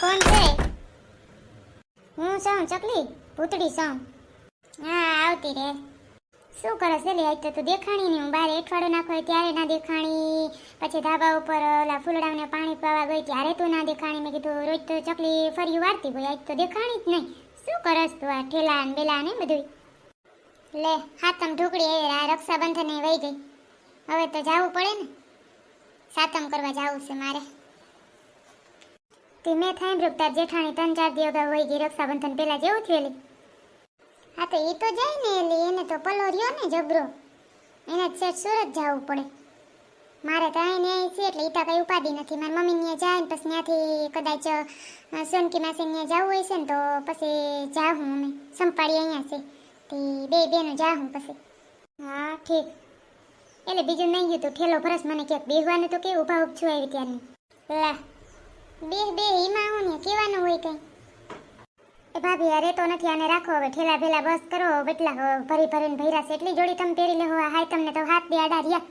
કોણ છે? હું છું ચકલી, ભૂતડી છું. હા આવતી રે. શું કરે છે લે? આજ તો તું દેખાણી નહીં. હું બારે એઠવાડો નાખો ત્યારે ના દેખાણી, પછી ધાબા ઉપર ઓલા ફૂલડાને પાણી પાવા ગઈ ત્યારે તું ના દેખાણી. મેં કીધું રોજ તો ચકલી ફર્યું વારતી હોય, આજ તો દેખાણી જ નહીં. શું કરસ તું? આ ઠેલા ને બેલા ને બધું લે. હાથમ ઢોકળી આ રક્ષાબંધન વહી ગઈ, હવે તો જવું પડે ને, સાતમ કરવા જવું છે મારે. તે મેં સાંભળ્યું તાર જેઠાણી 3-4 દી અગાઉ વહી ગઈ રક્ષાબંધન પહેલા, જેવું થયેલું. હા તો એ તો જાય ને, એટલે એને તો પલો રહ્યો ને જબરો, એને જ સેટ સુરત જવું પડે. મારે તો અહીં ને અહીં છે એટલે એ તો કઈ ઉપાધિ નથી. મારી મમ્મી ત્યાં જાય ને પછી ત્યાંથી કદાચ સોનકી માસી ત્યાં જવું હોય છે ને તો પછી જાઉં અમે. સંપાડી અહીંયા છે તે બે બેનું જાઉં પછી. હા ઠીક. એટલે બીજું નહીં ગયું તું ઠેલો ભરસ મને ક્યાંક બેહવાનું તો કે ઊભા ઉભ છું આવી ત્યારની. લા બે એમાં હું ને કહેવાનું હોય કંઈ. એ ભાભી અરે તો નથી, આને રાખો હવે, ઠેલા ભેલા બસ કરો, બટલા ભરી ભરીને ભર્યા છે એટલી જોડી તમે પહેરી લેવો. હાય તમને તો હાથ બે આડા રહ્યા.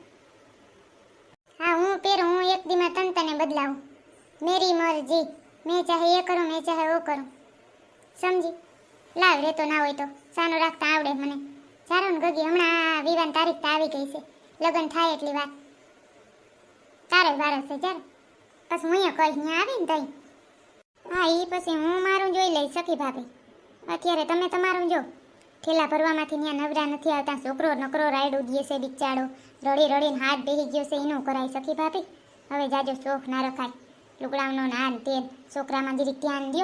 હા હું પહેરું, હું એક દીમાં તને બદલાવું, મેરી મરજી. મેં ચાહે એ કરું, મેં ચાહે ઓ કરું, સમજી? લાવ રેતો ના હોય તો સાનો રાખતા આવડે મને. ચાલો ને ગગી, હમણાં વિવાન તારીખ તો આવી ગઈ છે, લગ્ન થાય એટલી વાત. તારે વારો છે ચાલ, પછી હું અહીંયા કહીશ ત્યાં આવીને તઈ. હા એ પછી હું મારું જોઈ લઈશ સખી ભાભી. અત્યારે તમે તમારું જો. ઠેલા ભરવામાંથી ત્યાં નવરા નથી આવતા. છોકરો નકરો રાયડું દે છે બિચારો, રડી રડીને હાથ બેસી ગયો છે. એનું કરાય સખી ભાભી. હવે જાજો શોખ ના રખાય, લુગડાઓનો નાન તેલ, છોકરામાં જરીક ધ્યાન દો.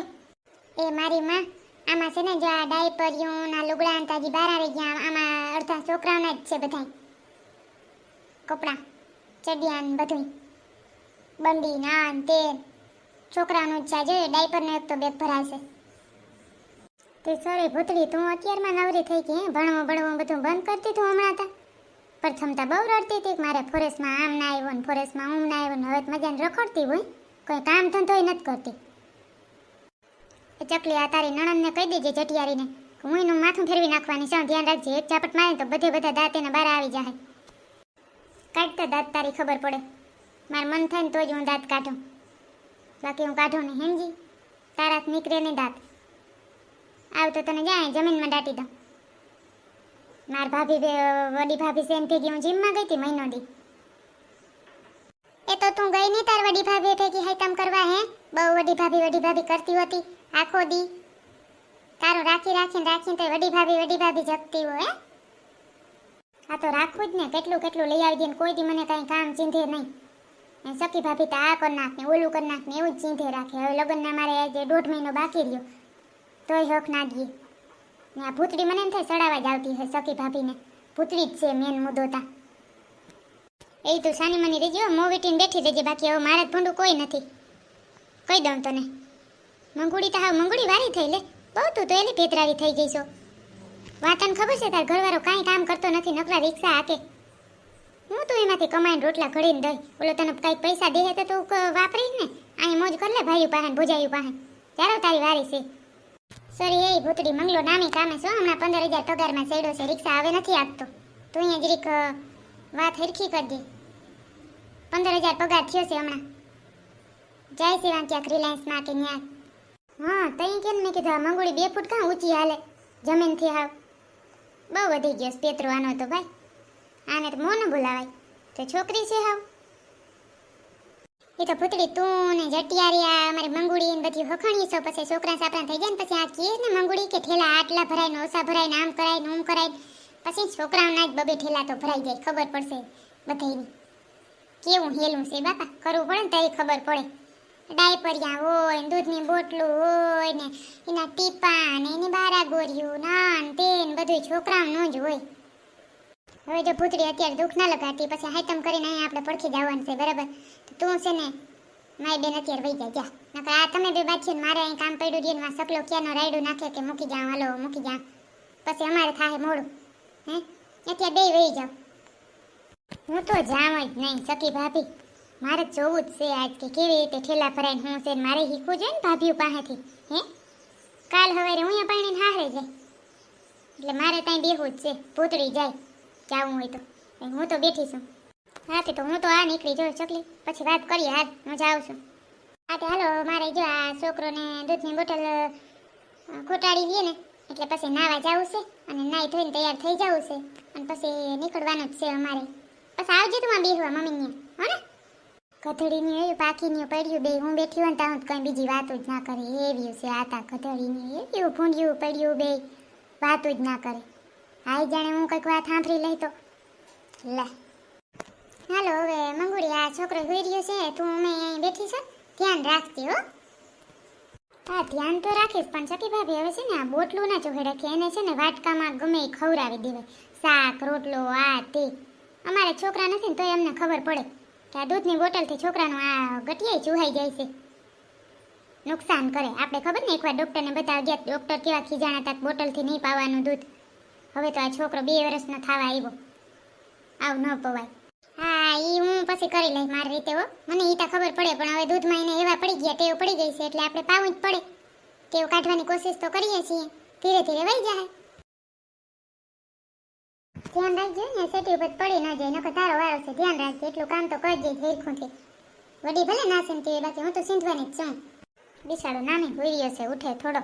એ મારી માં, આમાં છે ને જો આ ડાયપરિયું ના લુગડા તાજી બહાર આવી ગયા, આમાં અડધા છોકરાઓના જ છે બધા કપડાં, ચડિયાન બધું, બંડી નાન તેલ છોકરાનું જ છે. જોઈએ ડાયપરનો એક તો બેગ ભરાશે. તે સરે ભૂતળી, તું અત્યારમાં નવરી થઈ ગઈ. ભણવું બધું બંધ કરતી તું હમણાં તા. પ્રથમ તો બહુ રડતી હતી મારે ફોરેસ્ટમાં આમ ના આવ્યો ને ફોરેસ્ટમાં ઊમ ના આવ્યો ને, હવે મજાને રખડતી હોય, કોઈ કામ ધંધોય નથી કરતી. એ ચકલી આ તારી નણંદને કહી દેજે જટિયારીને, હું એનું માથું ફેરવી નાખવાની છે, ધ્યાન રાખજે. એક ચાપટ મારે તો બધા દાંત એને બહાર આવી જાય. કાઢતા દાંત તારી ખબર પડે. મારું મન થાય ને તો જ હું દાંત કાઢું, બાકી હું કાઢું નહીં, હેમજી? તારા નીકળે નહીં દાંત. આવ તો તને જાય જમીનમાં દાટી દઉં. માર ભાભી વડી ભાભી છે એમ ભેગી હું જીમમાં ગઈ હતી મહિનો દી. એ તો તું ગઈ નહીં તાર વડી ભાભી ભેગી હાઈતમ કરવા? હે બહુ વડી ભાભી કરતી હતી આખો દી. તારું રાખીને તો વડી ભાભી જગતી હોય. આ તો રાખવું જ ને, કેટલું લઈ આવી દે ને કોઈ દી મને કાંઈ કામ ચીંધે નહીં. સખી ભાભી તો આ કર નાખ ને ઓલું કર નાખ ને એવું જ ચીંધે રાખે. હવે લગ્નના મારે આજે 1.5 મહિનો બાકી રહ્યો તોય હક ના દઈએ ને. આ ભૂતડી મને એમ થાય સડાવા જ આવતી હોય સખી ભાભીને. ભૂતડી જ છે મેન મુદ્દો તા. એ તું સાની મની રેજો, મો વીટીને બેઠી રહેજે, બાકી હવે મારા જ ભૂંડું કોઈ નથી. કહી દઉં તને, મંગુડી તો હવે મંગુડી વારી થઈ લે. બહુ તું તો એની ભેતરાવી થઈ ગઈ છો. વાતને ખબર છે તાર ઘરવાળો કાંઈ કામ કરતો નથી, નકરા રિક્ષા હાકે. હું તો એમાંથી કમાઈને રોટલા ઘડીને દઈ. બોલો તને કંઈક પૈસા દે તો તું વાપરીશ ને, અહીં મોજ કર લે ભાઈઓ પાસે ભોજાયું પાસે. ચાલો તારી વારી છે. સોરી એ ભૂતડી મંગલો નામી કામે છો, હમણાં 15,000 પગારમાં સેડો છે, રિક્ષા હવે નથી આપતો. તું અહીંયા જરીક વાત હરખી કરી દે. 15,000 પગાર થયો છે હમણાં. જાય છે વાં ક્યાંક રિલાયન્સમાં કે ન્યા. હા તઈ કેમ મેં કીધું આ મંગોળી 2 ફૂટ કાં ઊંચી હાલે જમીનથી. હાવ બહુ વધી ગયો પેતરો આનો તો ભાઈ. આને તો મોં ન બોલાવાય, તો છોકરી છે હાવ. એ તો ભૂતડી તું ને જટિયારી અમારી મંગુડી ને બધી હખણી છો, પછી છોકરા સાપરા થઈ જાય ને પછી આ કહે ને મંગુડી કે ઠેલા આટલા ભરાય ને ઓછા ભરાય ને આમ કરાય ને ઉમ કરાય, પછી છોકરાઓના જ બબે ઠેલા તો ભરાઈ જાય. ખબર પડશે બધાયની કેવું હેલું છે બાપા. કરવું પડે ને તો ખબર પડે. ડાયપરિયા હોય ને દૂધની બોટલું હોય ને એના ટીપા ને એની બારા ગોરીઓ નાન તેન બધું છોકરાઓનું જ હોય. હવે જો ભૂતડી અત્યારે દુઃખ ના લગાડતી, પછી હાઈતમ કરીને અહીંયા આપણે પડખી જવાનું છે બરાબર. તો તું છે ને મારી બેન અત્યારે વહી જાય જા, નકર આ તમે બે બાદ મારે અહીં કામ પડ્યું રહ્યું ને સકલો ક્યાંનો રાયડું નાખે કે મૂકી જાઉં, હાલો મૂકી જાઉં, પછી અમારે થાય મોડું. હે અત્યારે બે વહી જાવ. હું તો જાઉં જ નહીં સખી ભાભી, મારે જોવું જ છે આજ કે કેવી રીતે ઠેલા ભરાઈને હું છે મારે શીખવું જોઈએ ને ભાભીઓ પાસેથી. હે કાલ સવારે હું અહીંયા પાણીને હારે જાય એટલે મારે ત્યાં બેહવું જ છે. ભૂતડી જાય જાવું હોય તો હું તો બેઠી છું. હા તો હું તો આ નીકળી જાઉં ચકલી, પછી વાત કરીએ. હાલ હું જાઉં છું. હા તો હાલો, મારે જો આ છોકરોને દૂધની બોટલ ખોટાડી દઈએ ને એટલે પછી નાવા જવું છે અને નાઈ ધોઈને તૈયાર થઈ જવું છે અને પછી નીકળવાનું જ છે અમારે. પછી આવજો તું બેહવા મમ્મીને, હો ને? ગધડીની એવી પાખીની પડ્યું બે હું બેઠી હોય ને ત્યાં કંઈ બીજી વાતો જ ના કરે એવી છે. આતા ગધડીની એવું ભૂંડ્યું પડ્યું બે વાતો જ ના કરે. હાઈ જાણે હું કંઈક વાત સાંભળી લઈ તો લે. હાલો હવે મંગુડી, આ છોકરો હોઈ રહ્યો છે, તું અમે અહીં બેઠી છે, ધ્યાન રાખતી હો. હા ધ્યાન તો રાખીશ, પણ સખી ભાભી હવે છે ને આ બોટલું ના ચોખે રાખે, એને છે ને વાટકામાં ગમે એ ખવડાવી દેવાય, શાક રોટલો આ તે. અમારે છોકરા નથી ને તોય અમને ખબર પડે કે આ દૂધની બોટલથી છોકરાનું આ ગટિયાઈ ચૂહાઈ જાય છે, નુકસાન કરે. આપણે ખબર ને એકવાર ડૉક્ટરને બતાવવા ગયા, ડૉક્ટર કેવા ખીજાણા હતા બોટલથી નહીં પાવાનું દૂધ. હવે તો આ છોકરો 2 વર્ષનો થવા આવ્યો, આવું ન પવાય. હા એ હું પછી કરી લઈશ મારી રીતે હો, મને એ તો ખબર પડે, પણ હવે દૂધમાં એને એવા પડી ગયા, ટેવ પડી ગઈ છે એટલે આપણે પાવું જ પડે. ટેવ કાઢવાની કોશિશ તો કરીએ છીએ, ધીરે ધીરે વહી જાય. ધ્યાન રાખજો ને સેટી ઉપર પડી ન જાય, નકર તારો વારો છે, ધ્યાન રાખજો. એટલું કામ તો કરજે હેરખુંથી. વડી ભલે ના સેમતી બાકી હું તો સીંધવાની જ છું. બિસાડો નાની હોઈ રહ્યો છે, ઉઠે થોડો.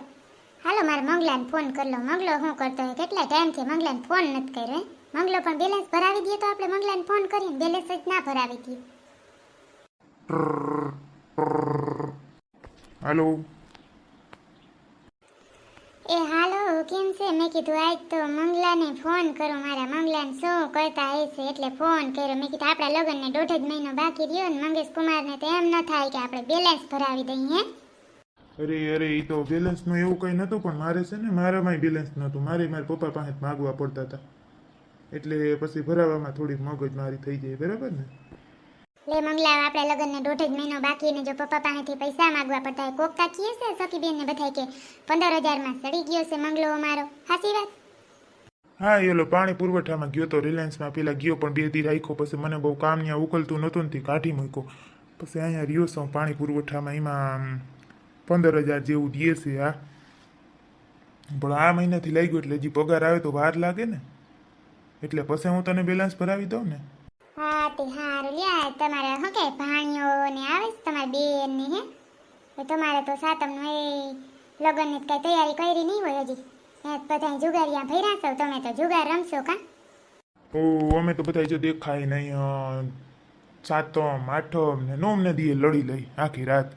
હાલો મારે મંગલાને ફોન કરી લો. મંગલો શું કરતો હોય, કેટલા ટાઈમથી મંગલાને ફોન નથી કર્યો. મંગલો પણ બેલેન્સ ભરાવી દઈએ તો આપણે મંગલાને ફોન કરીને બેલેન્સ જ ના ભરાવી દઈએ. હાલો એ હાલો, કેમ છે? મેં કીધું આજ તો મંગલાને ફોન કરો, મારા મંગલાને શું કરતા હશે એટલે ફોન કર્યો. મેં કીધું આપણા લગ્નને 1.5 મહિનો બાકી રહ્યો ને મંગેશ કુમારને તો એમ ન થાય કે આપણે બેલેન્સ ભરાવી દઈએ. અરે એ તો બેલેન્સનું એવું કંઈ નહોતું, પણ મારે છે ને મારામાંય બેલેન્સ નહોતું. મારા પપ્પા પાસે માગવા પડતા હતા, એટલે પછી ભરાવામાં થોડીક મગજ મારી થઈ જાય, બરાબર ને? લે મંગલા, આપણે લગ્નને 1.5 મહિનો બાકી ને જો પપ્પા પાસેથી પૈસા માંગવા પડતા હોય, કોક કાકીએ છે સખીબેન ને બધાય કે 15,000 માં સડી ગયો છે મંગલો અમારો, સાચી વાત? હા એલો પાણી પુરવઠામાં ગયો તો રિલાયન્સમાં પેલા ગયો, પણ 2 દી રાખ્યો. પછી મને બહુ કામ ત્યાં ઉકલતું નહોતું ને કાઢી મૂક્યો. પછી અહીંયા રહ્યો છું પાણી પુરવઠામાં, એમાં 15,000 જેવું દે છે. હા પણ આ મહિનાથી લઈ ગયો એટલે હજી પગાર આવે તો વાર લાગે ને, એટલે પછી હું તને બેલેન્સ ભરાવી દઉં ને. હા તે હારું લ્યા, તમારે શું કે ભાણીઓ ને આવે છે તમારી બેન ને? હે તો તમારે તો સાતમનું એ લગ્નની કઈ તૈયારી કરી નહીં હોય હજી? બધા જુગારિયા ભર્યા છો તમે, તો જુગાર રમશો કા? ઓ અમે તો બધા જો દેખાય નહીં, 7મ 8મ ને 9મ દીએ લડી લઈ આખી રાત.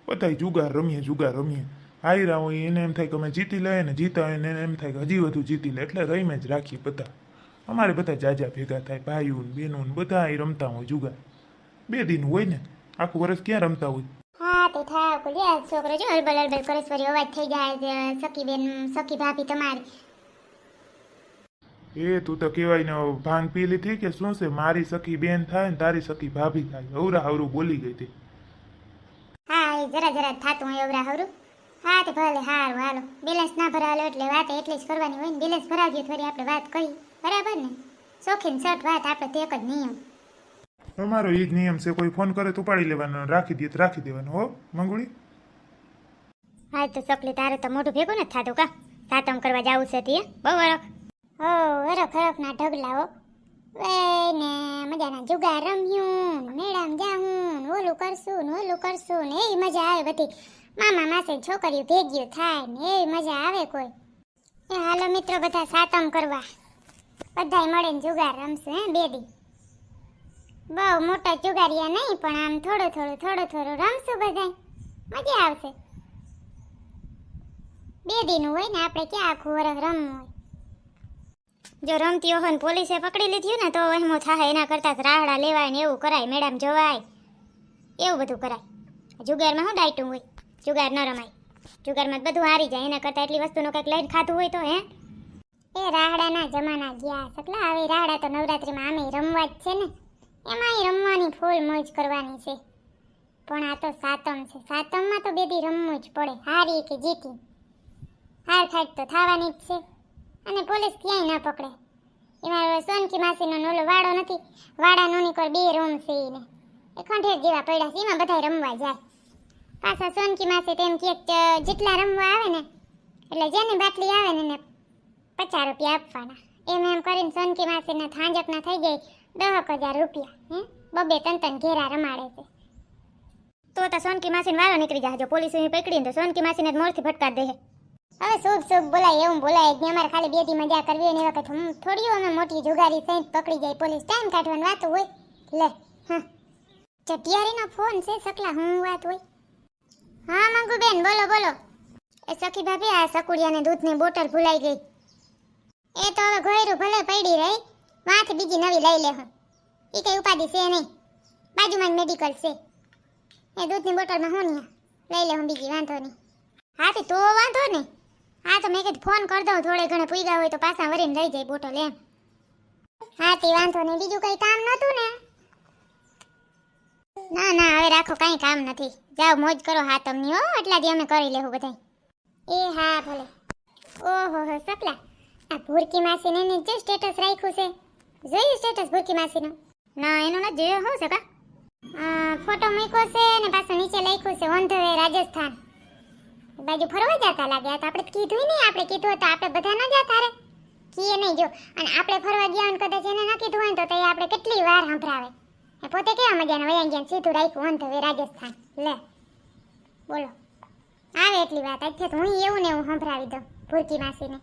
બધા જુગાર રમીએ. હાર્યા હોય એને એમ થાય કે અમે જીતી લઈએ ને જીતા હોય એને એમ થાય કે હજી વધુ જીતી લે, એટલે રહીમે જ રાખીએ બધા. અમારે બધા જાજા ભેગા થાય, ભાઈઓ ને બહેનો ને બધા રમતા હોય જુગાર. 2 દિન હોય ને, આખું વર્ષ ક્યાં રમતા હોય. હા તે થાવ લ્યા, છોકરો જો હલબલ કરેશ્વરી અવાજ થઈ જાય. સખી બેન, સખી ભાભી તમારી. એ તું તો કહેવાય ને ભાંગ પી લીધી કે શું છે? મારી સખી બેન થાય ને તારી સખી ભાભી થાય, હવરું બોલી ગઈ હતી. હા એ જરા થાતું હોય એવરા હવરું. હા તે ભલે હારું, હાલો બેલેન્સ ના ભરાવેલો એટલે વાત એટલી જ કરવાની હોય ને. બેલેન્સ ભરાવીએ થોડી આપણે વાત કરી, બરાબર ને? શોખીન શર્ટ વાત આપણે તો એક જ નિયમ. તમારો એ જ નિયમ છે, કોઈ ફોન કરે તો ઉપાડી લેવાનો, રાખી દે તો રાખી દેવાનો. હો મંગુડી? હા તો સકલી તારે તો મોઢું ભેગું નથી થાતું કા? સાતમ કરવા જાવું છે તે બહુ વરખ. હો વરખ ના ઢગલા હો. ને મજાના જુગાર રમ્યું, મેળામાં જાઉં, ઓલું કરશું ને એવી મજા આવે બધી. મામા માસે છોકરીઓ ભેગીઓ થાય ને એવી મજા આવે કોઈ. એ હાલો મિત્રો બધા સાતમ કરવા બધાય મળીને જુગાર રમશે 2 દી. બહુ મોટા જુગારિયા નહીં, પણ આમ થોડું રમશું બધાય, મજા આવશે. 2 દીનું હોય ને, આપણે ક્યાં આખું વરસ રમવું હોય. જો રમતી હોય ને પોલીસે પકડી લીધી ને તો વહેમો થાય, એના કરતાં રાહડા લેવાય ને એવું કરાય, મેડમ જવાય, એવું બધું કરાય. જુગારમાં શું ડાયટું હોય? જુગાર ન રમાય, જુગારમાં બધું હારી જાય. એના કરતાં એટલી વસ્તુનું કંઈક લઈને ખાધું હોય તો હે. એ રાહડાના જમાના ગયા સકલા. હવે રાહડા તો નવરાત્રિમાં આમે રમવા જ છે ને, એમાંય રમવાની ફૂલ મોજ કરવાની છે. પણ આ તો સાતમ છે, સાતમમાં તો 2 દી રમવું જ પડે, હારી કે જીતી. હાર ખાટ તો થવાની જ છે, અને પોલીસ ક્યાંય ના પકડે. એમાં સોનકી માસીનો નોલો વાડો નથી, વાડા નોની કોર 2 રૂમ છે એને, એ ખંડેર જેવા પડ્યા છે, એમાં બધા રમવા જાય. પાછા સોનકી માસી તેમ કે જેટલા રમવા આવે ને એટલે જેની બાટલી આવે ને એને 50 રૂપિયા આપવાના. એમ કરીને સોનકી માસીને થાંજકના થઈ જાય 10,000 રૂપિયા. હે 2-3 ઘેરા રમાડે છે. તો સોનકી માસીને વારો નીકળી જાય. જો પોલીસ અહીં પકડીને તો સોનકી માસીને જ મોરથી ફટકાર દે. હવે શુભ બોલાય એવું બોલાય જ નહીં. અમારે ખાલી બે દી મજા કરવી હોય ને એ વખત થોડી અમે મોટી જુગારી સહિત પકડી જાય પોલીસ. ટાઈમ કાઢવાની વાત હોય લે. હા ચટિયારીનો ફોન છે સકલા. હું વાત હોય. હા મંગુ બેન બોલો. એ સખી ભાભી આ સકુડિયાને દૂધની બોટલ ભૂલાઈ ગઈ. એ તો હવે ઘોયરું ભલે પડી રહી, વાંથી બીજી નવી લઈ લે હું. એ કઈ ઉપાધિ છે નહીં, બાજુમાં જ મેડિકલ છે. એ દૂધની બોટલમાં હું નહીં લઈ લે હું બીજી, વાંધો નહીં. હા તો વાંધો નહીં. હા તો મેં કીધું ફોન કરી દઉં, થોડે ઘણે પૂગ્યા હોય તો પાછા વરીને લઈ જાય બોટલ એમ. હા તે વાંધો નહીં. બીજું કઈ કામ નહોતું ને? ના હવે રાખો, કાંઈ કામ નથી. જાઓ મોજ કરો હા તમને હો, એટલા દી અમે કરી લેવું બધા. એ હા ભલે. ઓહો હો સકલા, આ ભૂરકી માસીને એને જે સ્ટેટસ રાખ્યું છે, જોયું સ્ટેટસ ભૂરકી માસીનું? ના એનું નથી જોયું. શું છે કા? ફોટો મૂક્યો છે ને પાછું નીચે લખ્યું છે ઓન ધ વે રાજસ્થાન. બાજુ ફરવા જતા લાગ્યા તો આપણે કીધું નહીં. આપણે કીધું તો આપણે બધા ન જતા રે કીએ નહીં. જો અને આપણે ફરવા ગયા ને કદાચ એને ન કીધું હોય તો તે આપણે કેટલી વાર સંભળાવે. એ પોતે કેવા મજાના વયા ગયા સીધું રાખ્યું ઓન ધ વે રાજસ્થાન. લે બોલો આવે એટલી વાત. અત્યારે તો હું એવું ને એવું સંભળાવી દઉં ભૂરકી માસીને.